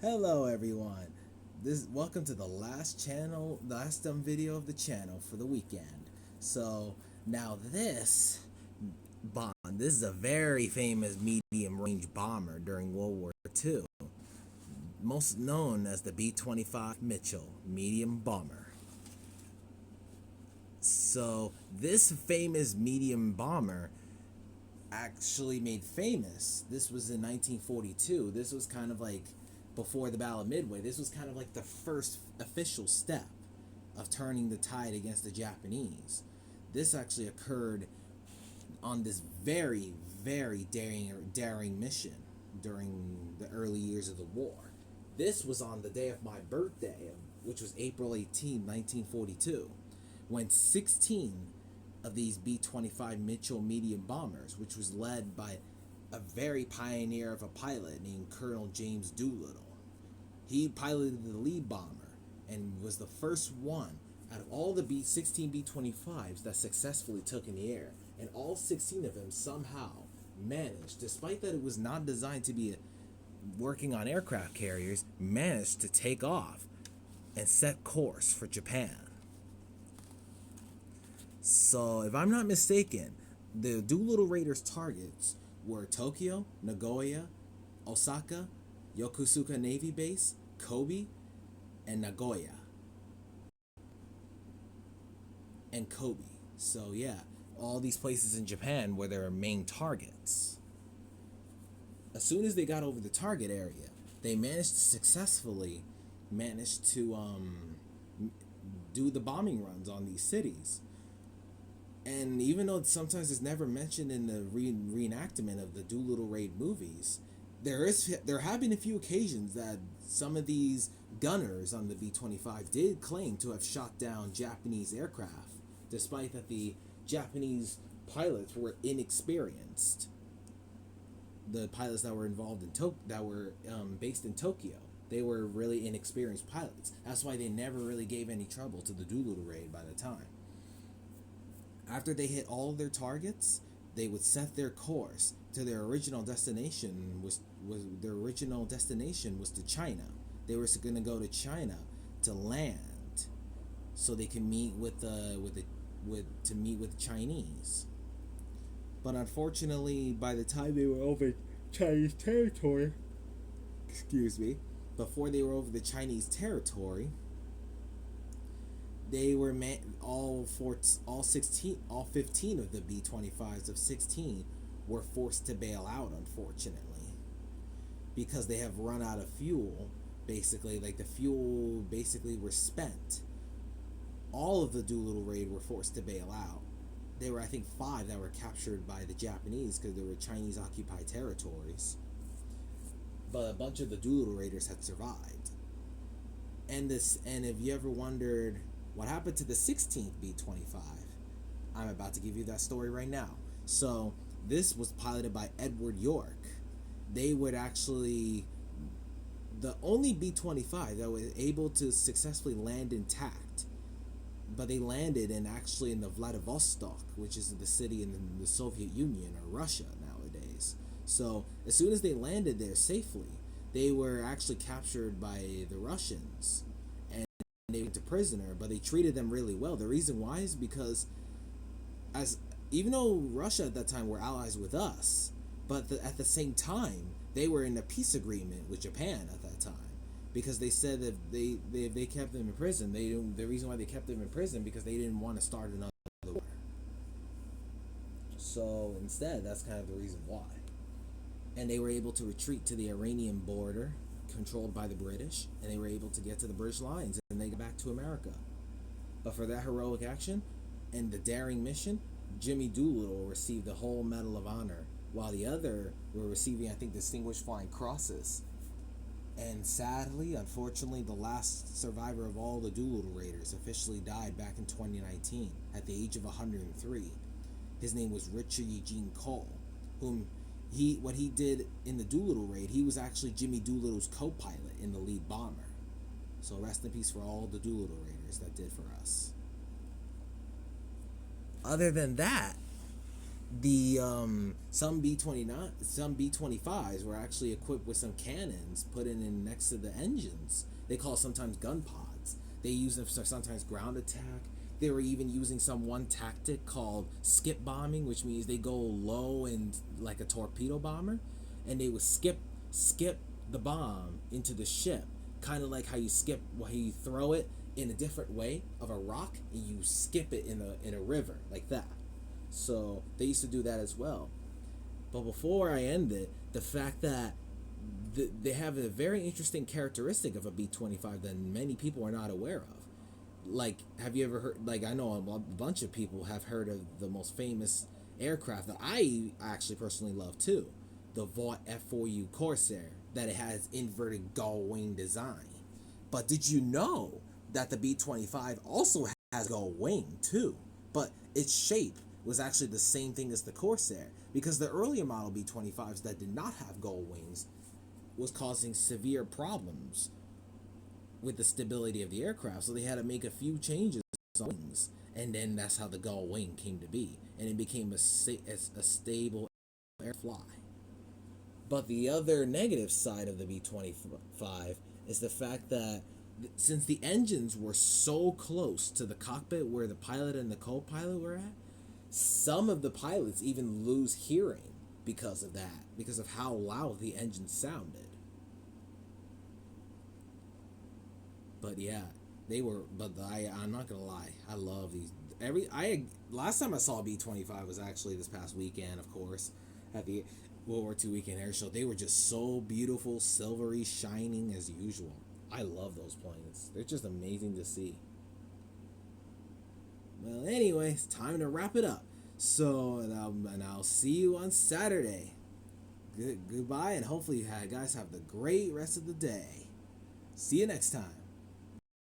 Hello everyone. Welcome to the last video of the channel for the weekend. So now this is a very famous medium range bomber during World War II, most known as the B-25 Mitchell medium bomber. So this famous medium bomber actually made famous. This was in 1942. This was kind of like before the Battle of Midway. This was kind of like the first official step of turning the tide against the Japanese. This actually occurred on this very, very daring mission during the early years of the war. This was on the day of my birthday, which was April 18, 1942, when 16 of these B-25 Mitchell medium bombers, which was led by a very pioneer of a pilot named Colonel James Doolittle. He piloted the lead bomber and was the first one out of all the 16 B-25s that successfully took in the air. And all 16 of them somehow managed, despite that it was not designed to be working on aircraft carriers, managed to take off and set course for Japan. So, if I'm not mistaken, the Doolittle Raiders' targets were Tokyo, Nagoya, Osaka, Yokosuka Navy Base, Kobe, and Nagoya. So yeah, all these places in Japan were their main targets. As soon as they got over the target area, they managed to successfully do the bombing runs on these cities. And even though sometimes it's never mentioned in the reenactment of the Doolittle Raid movies, there have been a few occasions that some of these gunners on the B-25 did claim to have shot down Japanese aircraft, despite that the Japanese pilots were inexperienced. The pilots that were involved in based in Tokyo, they were really inexperienced pilots. That's why they never really gave any trouble to the Doolittle Raid by the time. After they hit all of their targets, they would set their course to their original destination. Their original destination was to China. They were going to go to China to land, so they can meet with the Chinese. But unfortunately, by the time they were over Chinese territory, before they were over the Chinese territory, they were all 15 of the B-25s of 16 were forced to bail out, unfortunately, because they have run out of fuel. Basically, like the fuel basically were spent. All of the Doolittle Raid were forced to bail out. There were, I think, 5 that were captured by the Japanese because they were Chinese occupied territories. But a bunch of the Doolittle Raiders had survived. And if you ever wondered what happened to the 16th B-25, I'm about to give you that story right now. So this was piloted by Edward York. They would actually, the only B-25 that was able to successfully land intact, but they landed in the Vladivostok, which is the city in the Soviet Union or Russia nowadays. So as soon as they landed there safely, they were actually captured by the Russians. They went to prisoner, but they treated them really well. The reason why is because, even though Russia at that time were allies with us, but at the same time they were in a peace agreement with Japan at that time, because they said that they kept them in prison. The reason why they kept them in prison because they didn't want to start another war. So instead, that's kind of the reason why. And they were able to retreat to the Iranian border, controlled by the British, and they were able to get to the British lines, and they got back to America. But for that heroic action and the daring mission, Jimmy Doolittle received the whole Medal of Honor, while the other were receiving, I think, Distinguished Flying Crosses. And sadly, unfortunately, the last survivor of all the Doolittle Raiders officially died back in 2019 at the age of 103. His name was Richard Eugene Cole, whom what he did in the Doolittle Raid, he was actually Jimmy Doolittle's co-pilot in the lead bomber. So rest in peace for all the Doolittle Raiders that did for us. Other than that, The some B-25s were actually equipped with some cannons put in next to the engines. They call sometimes gun pods. They use them for sometimes ground attack. They were even using some one tactic called skip bombing, which means they go low and like a torpedo bomber, and they would skip the bomb into the ship, kind of like how you throw it in a different way of a rock, and you skip it in a river like that. So they used to do that as well. But before I end it, the fact that they have a very interesting characteristic of a B-25 that many people are not aware of. Like, have you ever heard? Like, I know a bunch of people have heard of the most famous aircraft that I actually personally love too, the Vought F4U Corsair. That it has inverted gull wing design. But did you know that the B-25 also has gull wing too? But its shape was actually the same thing as the Corsair, because the earlier model B-25s that did not have gull wings was causing severe problems with the stability of the aircraft, so they had to make a few changes on wings, and then that's how the gull wing came to be, and it became a stable air fly. But the other negative side of the B-25 is the fact that since the engines were so close to the cockpit where the pilot and the co-pilot were at, some of the pilots even lose hearing because of that, because of how loud the engine sounded. But yeah, they were. But I'm not gonna lie, I love these. Last time I saw a B-25 was actually this past weekend, of course, at the World War II weekend air show. They were just so beautiful, silvery, shining as usual. I love those planes. They're just amazing to see. Well, anyway, it's time to wrap it up. So, and I'll see you on Saturday. Goodbye, and hopefully you guys have the great rest of the day. See you next time.